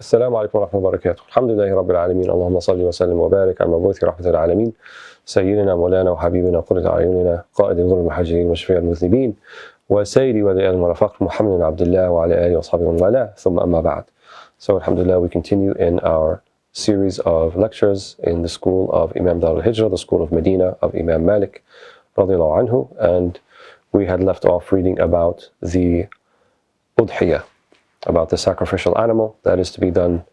السلام عليكم ورحمة الله وبركاته. الحمد لله رب العالمين، اللهم صل وسلم وبارك على المبعوث رحمة العالمين سيدنا مولانا وحبيبنا قرة أعيننا قائد الغر المحجلين وشفيع المذنبين وسيد ولي المرافق محمد بن عبد الله وعلى آله وصحبه ومن والاه ثم أما بعد. So alhamdulillah, we continue in our series of lectures in the school of Imam Dar al-Hijrah, the school of Medina of Imam Malik radiallahu anhu, and we had left off reading about the udhiyah, about the sacrificial animal that is to be done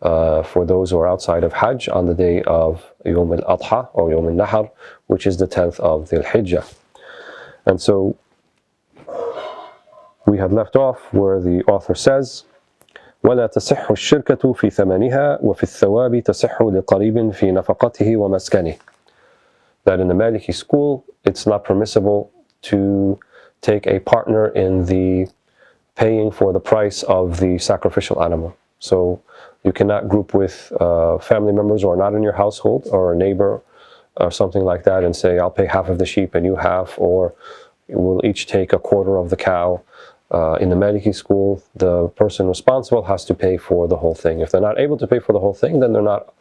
for those who are outside of Hajj on the day of Yawm al-Adha or Yawm al-Nahar, which is the 10th of Dhul Hijjah. And so we had left off where the author says, وَلَا تَصِحُّ الشِّرْكَةُ فِي ثَمَنِهَا وَفِي الثَّوَابِ تَصِحُّ لِقَرِيبٍ فِي نَفَقَتِهِ وَمَسْكَنِهِ. That in the Maliki school, it's not permissible to take a partner in the paying for the price of the sacrificial animal. So you cannot group with family members who are not in your household or a neighbor or something like that and say, I'll pay half of the sheep and you half, or we'll each take a quarter of the cow. In the Maliki school, the person responsible has to pay for the whole thing. If they're not able to pay for the whole thing, then they're not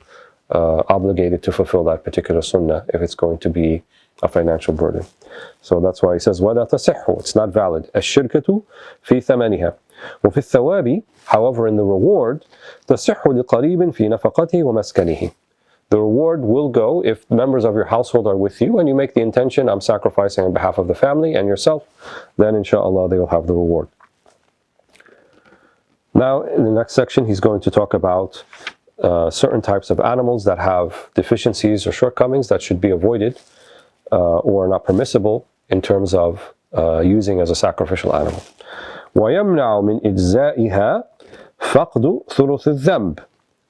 obligated to fulfill that particular sunnah if it's going to be a financial burden. So that's why he says, وَلَا تَصِحُّ, it's not valid. الشِّرْكَةُ فِي ثَمَنِهَا وَفِي الثَّوَابِ, however in the reward, تَصِحُّ لِقَرِيبٍ فِي نَفَقَتِهِ وَمَسْكَنِهِ. The reward will go if members of your household are with you and you make the intention, I'm sacrificing on behalf of the family and yourself, then inshallah they will have the reward. Now in the next section he's going to talk about certain types of animals that have deficiencies or shortcomings that should be avoided or not permissible in terms of using as a sacrificial animal. وَيَمْنَعُ مِنْ إِجْزَائِهَا فَقْدُ ثُلُثِ الذَّنْبِ.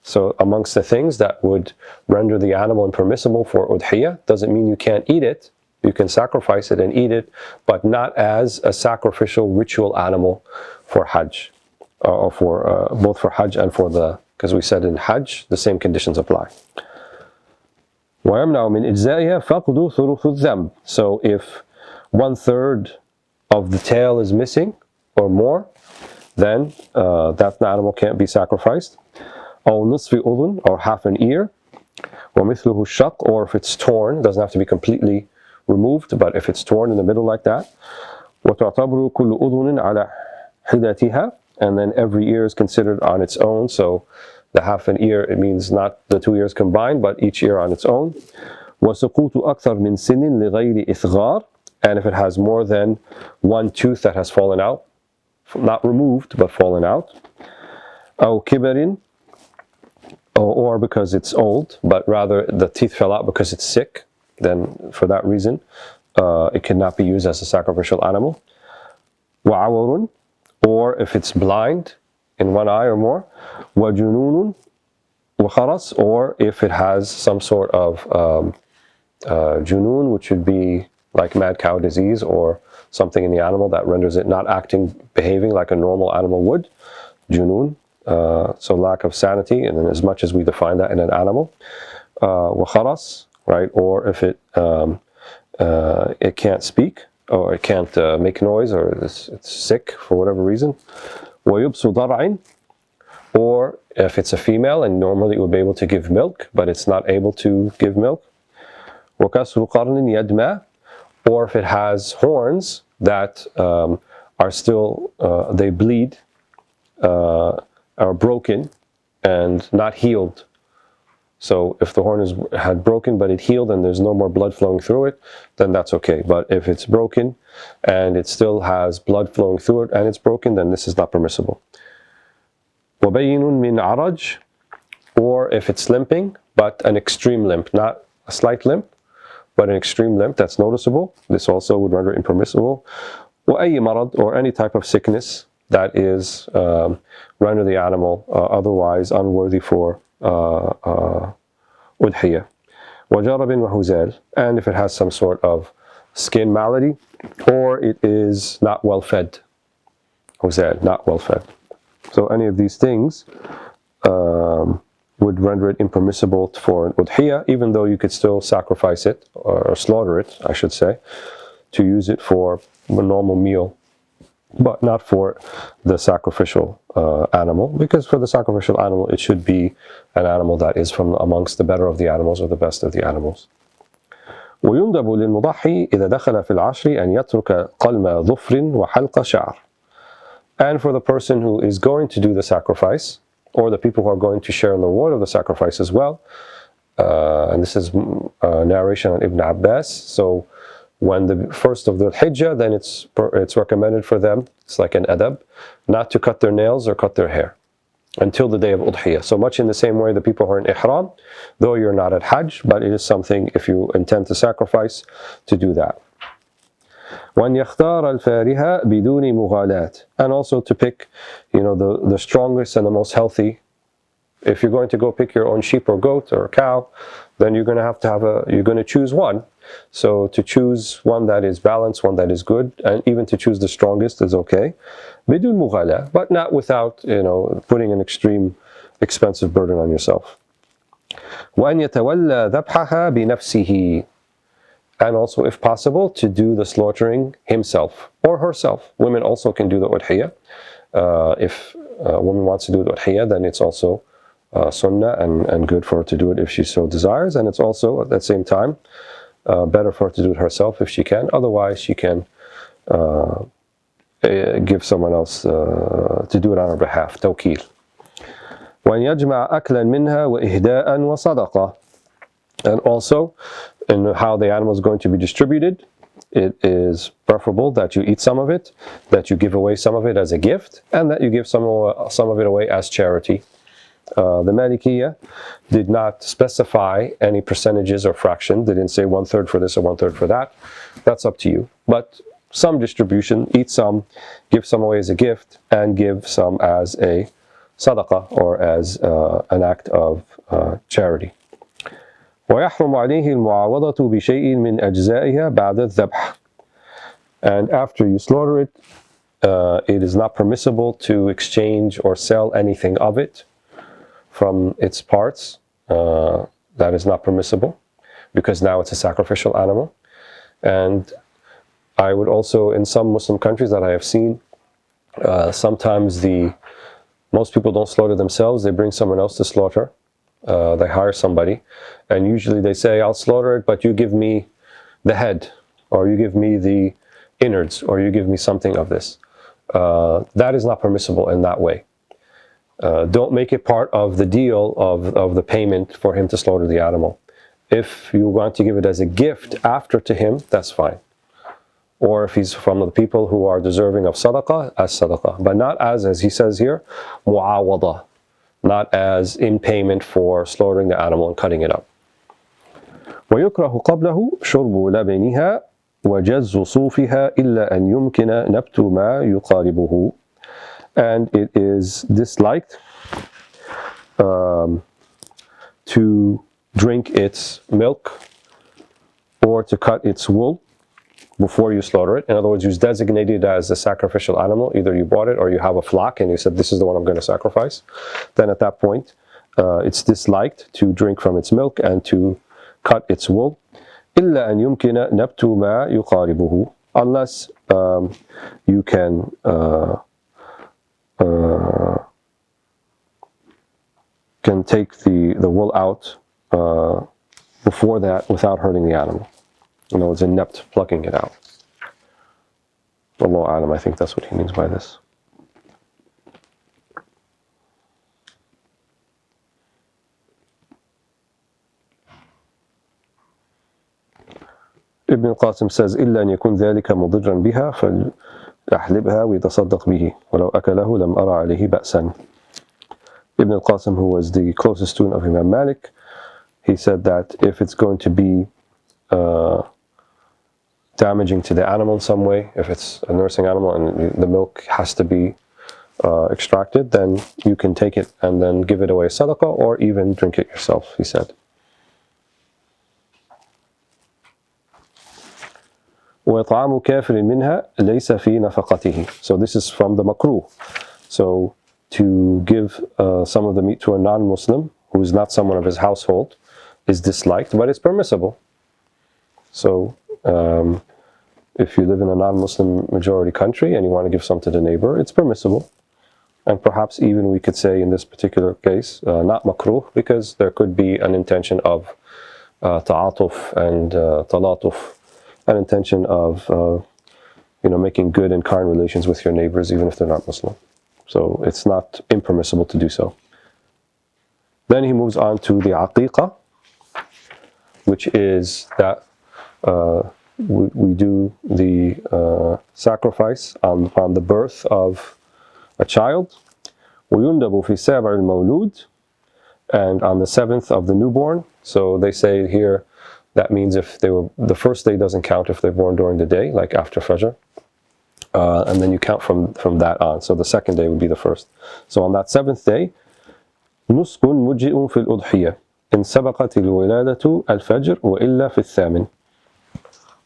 So amongst the things that would render the animal impermissible for udhiyah, doesn't mean you can't eat it. You can sacrifice it and eat it, but not as a sacrificial ritual animal for Hajj, or for both for Hajj and for the, because we said in Hajj the same conditions apply. وَيَمْنَعُ مِنْ إِجْزَائِهَا فَقْدُ ثُلُثِ الذَّنْبِ. So if 1/3 of the tail is missing or more, then that animal can't be sacrificed. أو نصف أذن, or half an ear. ومثله الشق, or if it's torn, it doesn't have to be completely removed, but if it's torn in the middle like that. وتعتبر كل أذن على حدتها, and then every ear is considered on its own. So the half an ear, it means not the two ears combined, but each ear on its own. وسقوط أكثر من سن لغير إثغار, and if it has more than one tooth that has fallen out, not removed but fallen out. أو كبر, or because it's old, but rather the teeth fell out because it's sick, then for that reason it cannot be used as a sacrificial animal. وعور, or if it's blind in one eye or more. وجنون وخرس, or if it has some sort of junoon, which would be like mad cow disease or something in the animal that renders it not behaving like a normal animal would. Junoon. So lack of sanity, and then as much as we define that in an animal. وخرس, right, or if it can't speak, or it can't make noise, or it's sick for whatever reason. ويبس ضرع, or if it's a female and normally it would be able to give milk, but it's not able to give milk. وكسر قرن يدمى, or if it has horns that are still, they bleed, are broken and not healed. So if the horn had broken but it healed and there's no more blood flowing through it, then that's okay. But if it's broken and it still has blood flowing through it and it's broken, then this is not permissible. وَبَيِّنٌ مِنْ عَرَجٍ, or if it's limping, but an extreme limp, not a slight limp, but an extreme limp that's noticeable, this also would render impermissible. وَأَيِّ مَرَض, or any type of sickness that is render the animal otherwise unworthy for udhiyah. وَجَرَبٍ وَهُزَالٍ, and if it has some sort of skin malady, or it is not well fed. Huzal, not well fed. So any of these things would render it impermissible for an udhiyah, even though you could still sacrifice it, or slaughter it, I should say, to use it for a normal meal but not for the sacrificial animal, because for the sacrificial animal it should be an animal that is from amongst the better of the animals or the best of the animals. ويندب للمضحي إذا دخل في العشر أن يترك قلم ظفر وحلق شعر. And for the person who is going to do the sacrifice, or the people who are going to share in the reward of the sacrifice as well, and this is a narration on Ibn Abbas, so when the first of the Hijjah, then it's recommended for them, it's like an adab, not to cut their nails or cut their hair until the day of Udhiyah. So much in the same way the people who are in Ihram, though you're not at Hajj, but it is something, if you intend to sacrifice, to do that. وأن يختار الفارهة بدون مغالاة, and also to pick, the strongest and the most healthy. If you're going to go pick your own sheep or goat or cow, then you're going to you're going to choose one. So to choose one that is balanced, one that is good, and even to choose the strongest is okay. بدون مغالاة, but not without, putting an extreme expensive burden on yourself. وأن يتولى ذبحها بنفسه, and also, if possible, to do the slaughtering himself or herself. Women also can do the udhiyah. If a woman wants to do the udhiyah, then it's also sunnah and good for her to do it if she so desires. And it's also, at the same time, better for her to do it herself if she can. Otherwise, she can give someone else to do it on her behalf, tawkeel. وأن يجمع أكلا منها وإهداء وصدقة. And also, in how the animal is going to be distributed, it is preferable that you eat some of it, that you give away some of it as a gift, and that you give some of it away as charity. The Malikiyah did not specify any percentages or fraction. They didn't say 1/3 for this or 1/3 for that. That's up to you. But some distribution, eat some, give some away as a gift, and give some as a sadaqah, or as an act of charity. ويحرم عليه المعاوضة بشيء من أجزائها بعد الذبح. And after you slaughter it, it is not permissible to exchange or sell anything of it from its parts. That is not permissible, because now it's a sacrificial animal. And I would also, in some Muslim countries that I have seen, sometimes most people don't slaughter themselves, they bring someone else to slaughter. They hire somebody, and usually they say, I'll slaughter it, but you give me the head, or you give me the innards, or you give me something of this. That is not permissible in that way. Don't make it part of the deal of the payment for him to slaughter the animal. If you want to give it as a gift after to him, that's fine. Or if he's from the people who are deserving of sadaqah, as sadaqah. But not as he says here, mu'awada. Not as in payment for slaughtering the animal and cutting it up. ويكره قبله شرب لبنها وجز صوفها إلا أن يمكن نبت ما يقاربه. And it is disliked to drink its milk or to cut its wool before you slaughter it. In other words, you designate it as a sacrificial animal. Either you bought it or you have a flock and you said, this is the one I'm going to sacrifice. Then at that point, it's disliked to drink from its milk and to cut its wool. إلا أن يمكن نبت ما يقاربه. Unless you can take the wool out before that without hurting the animal. In other words, in nept, plucking it out. Wallahu a'lam, I think that's what he means by this. Ibn al-Qasim says, إلا أن يكون ذلك مضرا بها فليحلبها ويتصدق به ولو أكله لم أرى عليه بأسا. Ibn al-Qasim, who was the closest student of Imam Malik, he said that if it's going to be damaging to the animal in some way, if it's a nursing animal and the milk has to be extracted, then you can take it and then give it away as sadaqah, or even drink it yourself, he said. وَإِطْعَامُ كَافِرٍ مِنْهَا لَيْسَ فِي نَفَقَتِهِ. So this is from the makruh. So to give some of the meat to a non-Muslim who is not someone of his household is disliked, but it's permissible. So if you live in a non-Muslim majority country and you want to give some to the neighbor, it's permissible. And perhaps even we could say in this particular case, not makruh, because there could be an intention of ta'atuf and talatuf, an intention of making good and kind relations with your neighbors, even if they're not Muslim. So it's not impermissible to do so. Then he moves on to the Aqiqah, which is that we do the sacrifice on the birth of a child. وَيُنْدَبُ فِي سَابَعِ الْمَوْلُودِ, and on the 7th of the newborn. So they say here that means if they were, the first day doesn't count if they're born during the day, like after Fajr. And then you count from that on. So the second day would be the first. So on that 7th day, نُسْكٌ مُجِئٌ فِي الْأُضْحِيَةِ إِنْ سَبَقَتِ الْوِلَادَةُ الْفَجْرِ وَإِلَّا فِي الثَّامِنِ.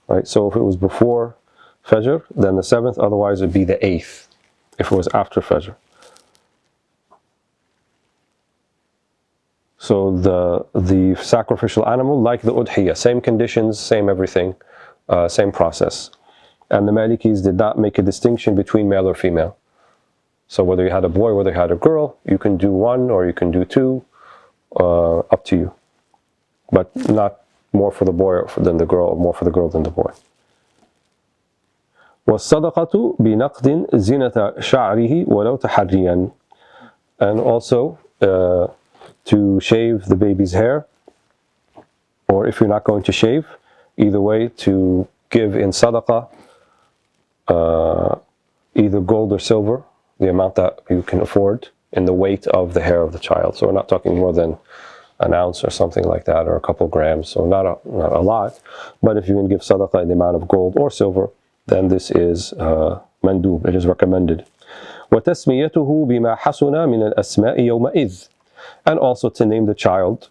Right, so if it was before Fajr, then the 7th, otherwise it would be the 8th, if it was after Fajr. So the sacrificial animal, like the udhiyah, same conditions, same everything, same process. And the Malikis did not make a distinction between male or female. So whether you had a boy or whether you had a girl, you can do one or you can do two, up to you. But not more for the boy than the girl, or more for the girl than the boy. وَالصَّدَقَةُ بِنَقْدٍ زِنَةَ شَعْرِهِ وَلَوْ تَحَرِّيًا. And also to shave the baby's hair, or if you're not going to shave, either way, to give in sadaqah either gold or silver, the amount that you can afford in the weight of the hair of the child. So we're not talking more than an ounce or something like that, or a couple grams, so not a lot. But if you can give sadaqah in the amount of gold or silver, then this is mandub, it is recommended. وَتَسْمِيَتُهُ بِمَا حَسُنَ مِنَ الْأَسْمَاءِ يَوْمَئِذٍ. And also to name the child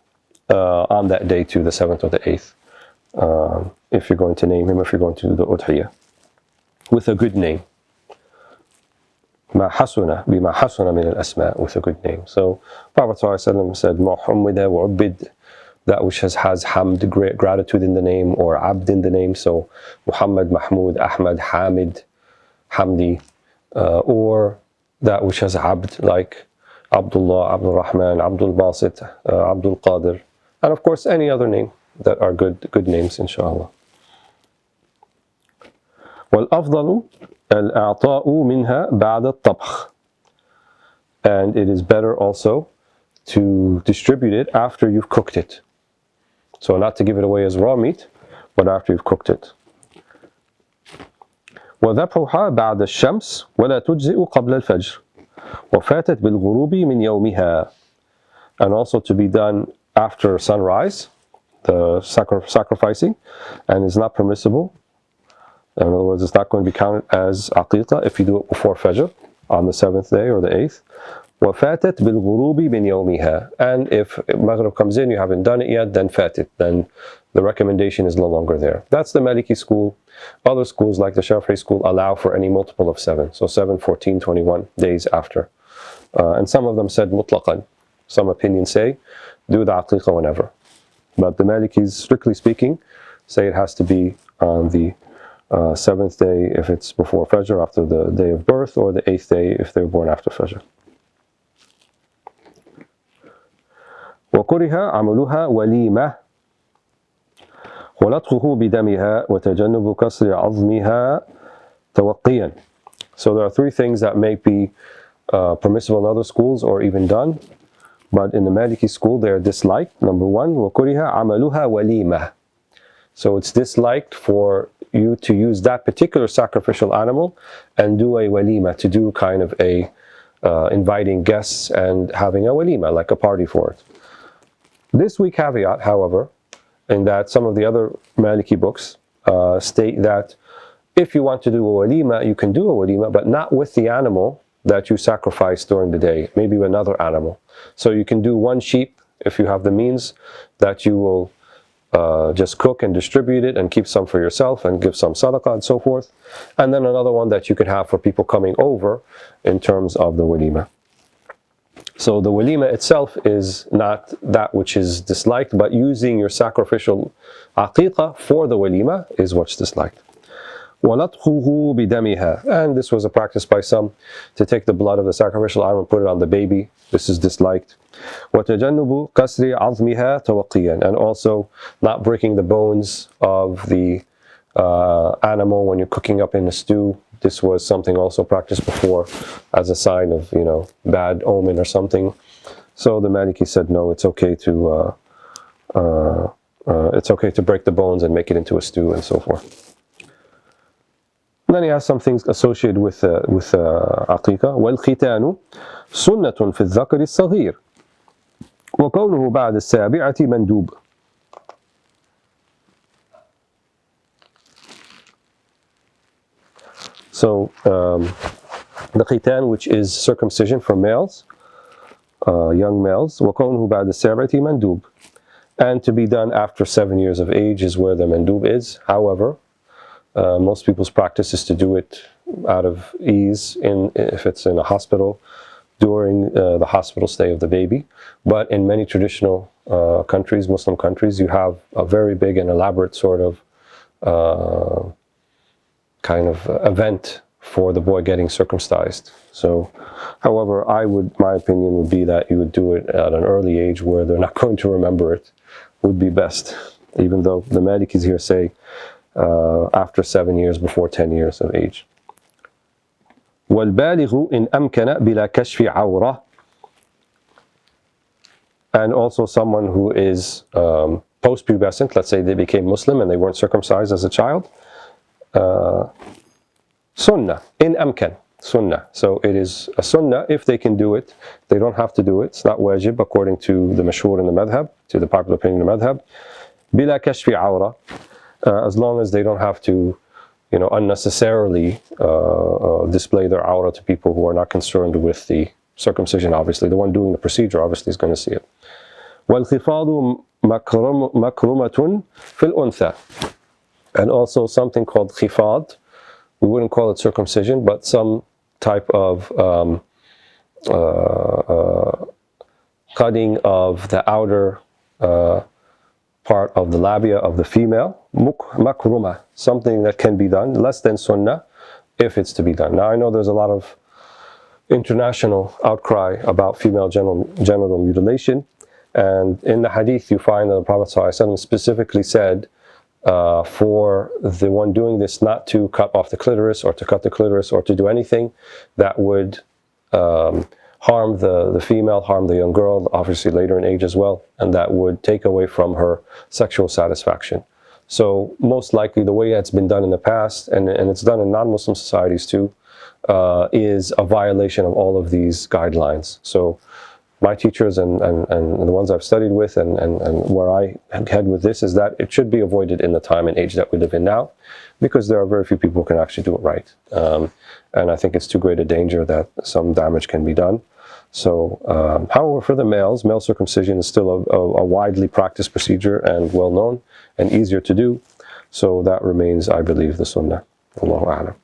on that day too, the 7th or the 8th, if you're going to name him, if you're going to do the udhiyah, with a good name. مَا حَسُنَ بِمَا حَسُنَ مِنَ الْأَسْمَاءِ, with a good name. So Prophet ﷺ said, مُحَمِّدَ وَعُبِّدْ, that which has hamd, great gratitude in the name, or abd in the name. So Muhammad, Mahmud, Ahmad, Hamid, Hamdi, or that which has abd, like Abdullah, Abdul Rahman, Abdul Basit, Abdul Qadir, and of course any other name that are good names, inshallah. وَالْأَفْضَلُ الْأَعْطَاءُ مِنْهَا بَعْدَ الطَّبْخِ. And it is better also to distribute it after you've cooked it. So not to give it away as raw meat, but after you've cooked it. وَذَبْحُهَا بَعْدَ الشَّمْسِ وَلَا تُجْزِئُ قَبْلَ الْفَجْرِ وَفَاتَتْ بِالْغُرُوبِ مِنْ يَوْمِهَا. And also to be done after sunrise, the sacrificing, and is not permissible. In other words, it's not going to be counted as Aqiqah if you do it before Fajr, on the 7th day or the 8th. وَفَاتَتْ بِالْغُرُوبِ مِنْ يَوْمِهَا. And if Maghrib comes in, you haven't done it yet, then fatit, then the recommendation is no longer there. That's the Maliki school. Other schools like the Shafi'i school allow for any multiple of 7. So 7, 14, 21 days after. And some of them said mutlaqan. Some opinions say, do the Aqiqah whenever. But the Malikis, strictly speaking, say it has to be on the 7th day if it's before Fajr, after the day of birth, or the 8th day if they're born after Fajr. وَكُرِهَ عَمَلُهَا وَلِيمَةٌ وَلَطْخُهُ بِدَمِهَا وَتَجَنُّبُ كَسْرِ عَظْمِهَا تَوَقِّيًا. So there are 3 things that may be permissible in other schools or even done, but in the Maliki school they are disliked. Number 1, وَكُرِهَ عَمَلُهَا وَلِيمَةٌ. So it's disliked for you to use that particular sacrificial animal and do a walima, to do kind of a inviting guests and having a walima, like a party for it. This we caveat, however, in that some of the other Maliki books state that if you want to do a walima, you can do a walima, but not with the animal that you sacrifice during the day, maybe with another animal. So you can do one sheep, if you have the means, that you will just cook and distribute it and keep some for yourself and give some sadaqah and so forth. And then another one that you could have for people coming over in terms of the walima. So the walima itself is not that which is disliked, but using your sacrificial aqiqah for the walima is what's disliked. وَلَطْخُهُ بِدَمِهَا. And this was a practice by some to take the blood of the sacrificial animal and put it on the baby. This is disliked. وَتَجَنُّبُ كَسْرِ عَظْمِهَا تَوَقِّيًا. And also not breaking the bones of the animal when you're cooking up in a stew. This was something also practiced before as a sign of, bad omen or something. So the Maliki said, no, it's okay to break the bones and make it into a stew and so forth. And then he has some things associated with Aqiqah. وَالْخِتَانُ سُنَّةٌ فِي الذَّكَرِ الصَّغِيرِ وَكَوْنُهُ بَعْدَ السَّابِعَةِ مَنْدُوبٌ. So the khitan, which is circumcision for males, young males, وَكَوْنُهُ بَعْدَ السَّابِعَةِ مَنْدُوبٌ. And to be done after 7 years of age is where the mandub is. However, most people's practice is to do it out of ease if it's in a hospital during the hospital stay of the baby. But in many traditional countries, Muslim countries, you have a very big and elaborate sort of event for the boy getting circumcised. So, however, my opinion would be that you would do it at an early age where they're not going to remember it, would be best. Even though the Malikis here say after 7 years, before 10 years of age. وَالْبَالِغُ إِنْ أَمْكَنَ بِلَا كَشْفِ عَوْرَةٍ. And also someone who is post-pubescent, let's say they became Muslim and they weren't circumcised as a child. Sunnah, in amkan, sunnah. So it is a sunnah if they can do it. They don't have to do it. It's not wajib according to the mashhur in the madhab, to the popular opinion in the madhab. Bila kashfi awra, as long as they don't have to, unnecessarily display their awra to people who are not concerned with the circumcision. Obviously, the one doing the procedure obviously is going to see it. وَالْخِفَاضُ مَكْرُمَةٌ فِي الْأُنْثَى. And also something called khifad. We wouldn't call it circumcision, but some type of cutting of the outer part of the labia of the female. Makruma, something that can be done, less than sunnah, if it's to be done. Now I know there's a lot of international outcry about female genital mutilation, and in the hadith you find that the Prophet ﷺ specifically said for the one doing this not to cut off the clitoris or to cut the clitoris or to do anything that would harm the female, harm the young girl, obviously later in age as well, and that would take away from her sexual satisfaction. So most likely the way it's been done in the past, and it's done in non-Muslim societies too, is a violation of all of these guidelines. So my teachers and the ones I've studied with and where I head with this is that it should be avoided in the time and age that we live in now, because there are very few people who can actually do it right. And I think it's too great a danger that some damage can be done. So, however, for the males, male circumcision is still a widely practiced procedure and well known and easier to do. So that remains, I believe, the sunnah. Allahu a'lam.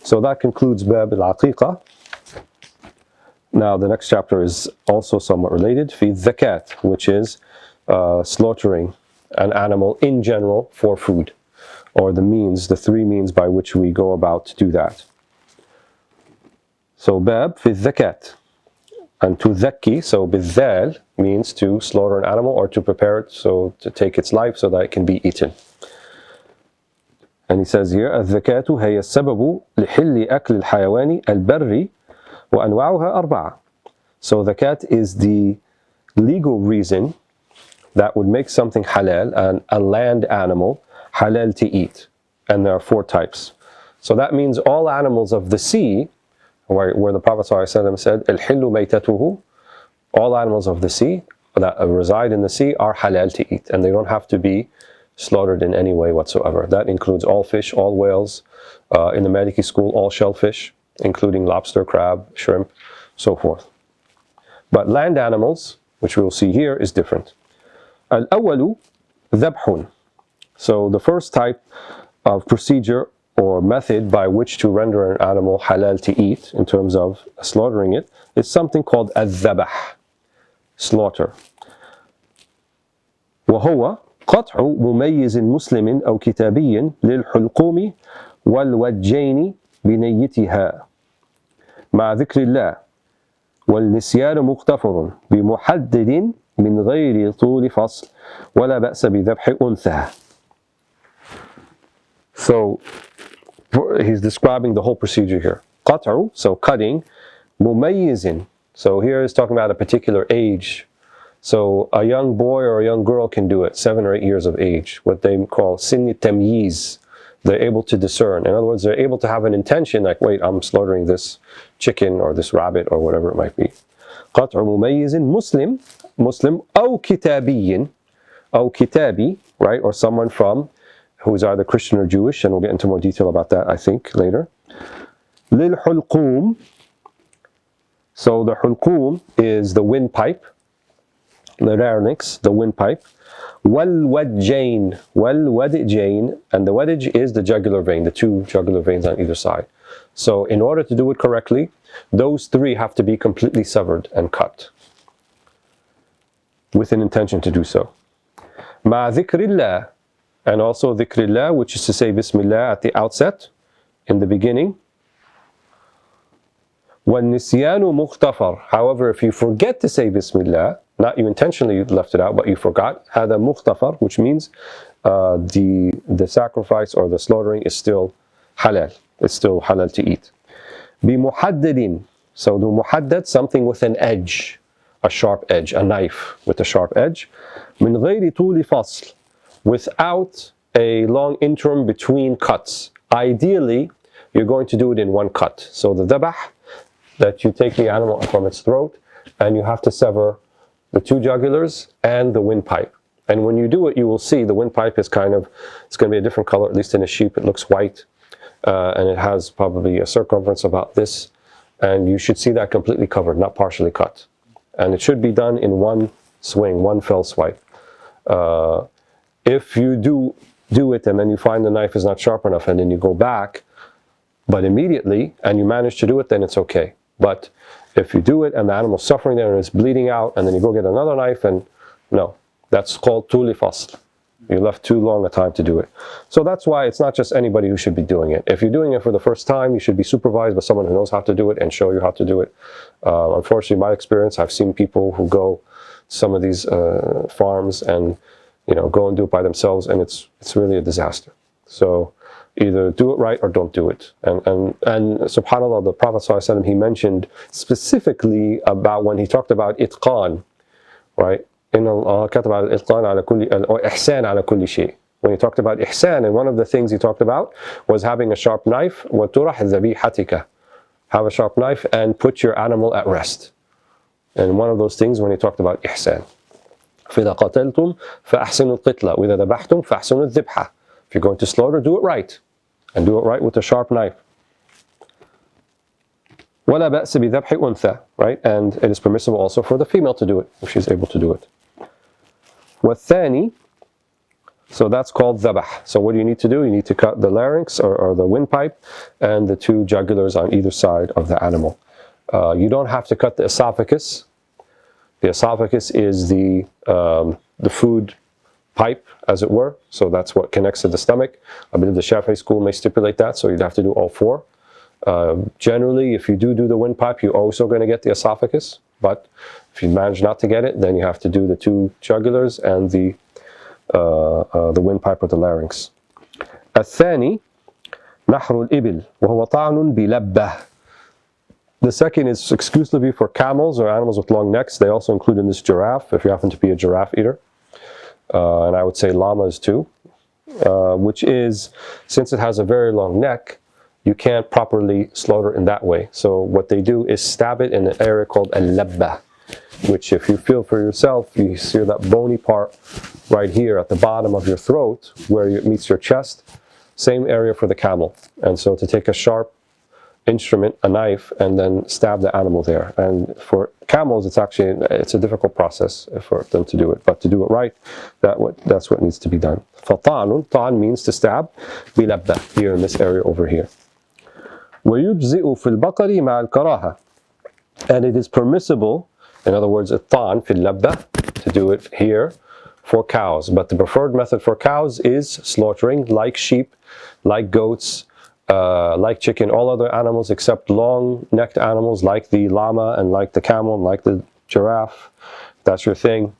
So that concludes Bab al-Aqiqah. Now the next chapter is also somewhat related, fi zakat, which is slaughtering an animal in general for food, or the three means by which we go about to do that. So Bab fi zakat, and to zakki, so bizal means to slaughter an animal or to prepare it, so to take its life so that it can be eaten. And he says here, الزكاة هي السبب لحل أكل الحيوان البري وأنواعها أربعة. So zakat is the legal reason that would make something halal, and a land animal halal to eat. And there are 4 types. So that means all animals of the sea, where the Prophet ﷺ said, الحل ميتته, all animals of the sea that reside in the sea are halal to eat, and they don't have to be slaughtered in any way whatsoever. That includes all fish, all whales, in the Maliki school, all shellfish, including lobster, crab, shrimp, so forth. But land animals, which we will see here, is different. Al-awwalu dhabhun. So the first type of procedure or method by which to render an animal halal to eat in terms of slaughtering it is something called al-dhabh, slaughter. وهو قطع مميز مسلم أو كتابي للحلقوم والوجين بنيتها مع ذكر الله والنسيان مغتفر بمحدد من غير طول فصل ولا بأس بذبح أنثى. So he's describing the whole procedure here. قطع, so cutting. مميز, so here he's talking about a particular age. So a young boy or a young girl can do it, 7 or 8 years of age, what they call sin tamyiz. They're able to discern. In other words, they're able to have an intention like, wait, I'm slaughtering this chicken or this rabbit or whatever it might be. قطع مميز Muslim أو كتابي أو كتابي, right, or someone from who is either Christian or Jewish, and we'll get into more detail about that I think later. للحلقوم, so the hulqum is the windpipe, the larynx, the windpipe. والوجين, والودجين, and the wedge is the jugular vein, the 2 jugular veins on either side. So in order to do it correctly, those 3 have to be completely severed and cut with an intention to do so. مع ذكر الله, and also ذكر الله, which is to say Bismillah at the outset, in the beginning. والنسيان مغتفر, however, if you forget to say Bismillah, not you intentionally left it out, but you forgot, هذا مغتفر, which means the sacrifice or the slaughtering is still halal. It's still halal to eat. بمحدد, so the muhaddad, something with an edge, a sharp edge, a knife with a sharp edge. من غير طول فصل, without a long interim between cuts. Ideally, you're going to do it in one cut. So the dhabh, that you take the animal from its throat and you have to sever the 2 jugulars and the windpipe. And when you do it, you will see the windpipe is kind of, it's going to be a different color, at least in a sheep, it looks white. And it has probably a circumference about this. And you should see that completely covered, not partially cut. And it should be done in one swing, one fell swipe. If you do it and then you find the knife is not sharp enough and then you go back, but immediately, and you manage to do it, then it's okay. But if you do it and the animal's suffering there and it's bleeding out, and then you go get another knife, and no, that's called tuli fasl. You left too long a time to do it. So that's why it's not just anybody who should be doing it. If you're doing it for the first time, you should be supervised by someone who knows how to do it and show you how to do it. Unfortunately, in my experience, I've seen people who go to some of these farms and go and do it by themselves, and it's really a disaster. So either do it right or don't do it. And subhanAllah, the Prophet ﷺ, he mentioned specifically about when he talked about itqan, right? إن الله كتب على الإتقان على كل أو إحسان على كل شيء. When he talked about ihsan, and one of the things he talked about was having a sharp knife. وَتُرَحْ ذَبِيحَتِكَ, have a sharp knife and put your animal at rest. And one of those things when he talked about ihsan. فإذا قتلتم فأحسنوا القتلة وإذا ذبحتم فأحسنوا الذبحة. If you're going to slaughter, do it right. And do it right with a sharp knife. وَلَا بَأْسَ بِذَبْحِ أُنْثَى, right? And it is permissible also for the female to do it, if she's able to do it. وَالثَّانِي, so that's called dhabh. So what do you need to do? You need to cut the larynx or the windpipe and the 2 jugulars on either side of the animal. You don't have to cut the esophagus. The esophagus is the food pipe, as it were. So that's what connects to the stomach. I believe the Shafi'i school may stipulate that, so you'd have to do all 4. Generally, if you do the windpipe, you're also going to get the esophagus. But if you manage not to get it, then you have to do the 2 jugulars and the windpipe or the larynx. الثاني نحر الإبل وهو طعن بلبة. The second is exclusively for camels or animals with long necks. They also include in this giraffe, if you happen to be a giraffe eater. And I would say llamas too. Which is, since it has a very long neck, you can't properly slaughter in that way. So what they do is stab it in an area called al-labba, which if you feel for yourself, you see that bony part right here at the bottom of your throat where it meets your chest, same area for the camel. And so to take a sharp instrument, a knife, and then stab the animal there. And for camels, it's a difficult process for them to do it. But to do it right, that's what needs to be done. فَطَعْنٌ, ta'an means to stab, بِلَبَّة, here in this area over here. وَيُجْزِئُ فِي الْبَقَرِ مَعَ الْكَرَاهَةِ, and it is permissible, in other words, الطعن في اللبة, to do it here for cows. But the preferred method for cows is slaughtering like sheep, like goats, like chicken, all other animals except long-necked animals like the llama and like the camel and like the giraffe, if that's your thing,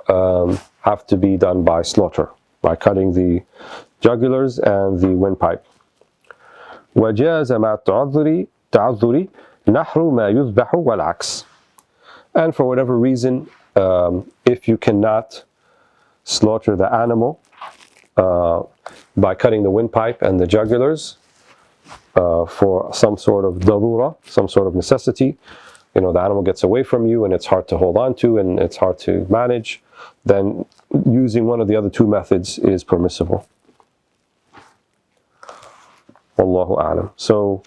have to be done by slaughter, by cutting the jugulars and the windpipe. وَجَازَ مَا التَّعَذُّرِ نَحْرُ مَا يُذْبَحُ وَالْعَكْسِ. And for whatever reason, if you cannot slaughter the animal by cutting the windpipe and the jugulars for some sort of darura, some sort of necessity, the animal gets away from you and it's hard to hold on to and it's hard to manage, then using one of the other two methods is permissible. Wallahu a'lam. So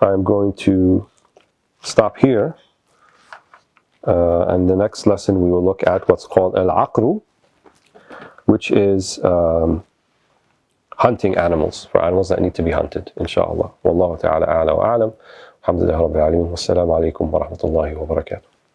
I'm going to stop here, and the next lesson we will look at what's called al-aqru, which is hunting animals, for animals that need to be hunted, inshallah. Wallahu ta'ala a'la wa a'lam. Alhamdulillah rabbil alameen. Wassalamu alaikum wa rahmatullahi wa barakatuh.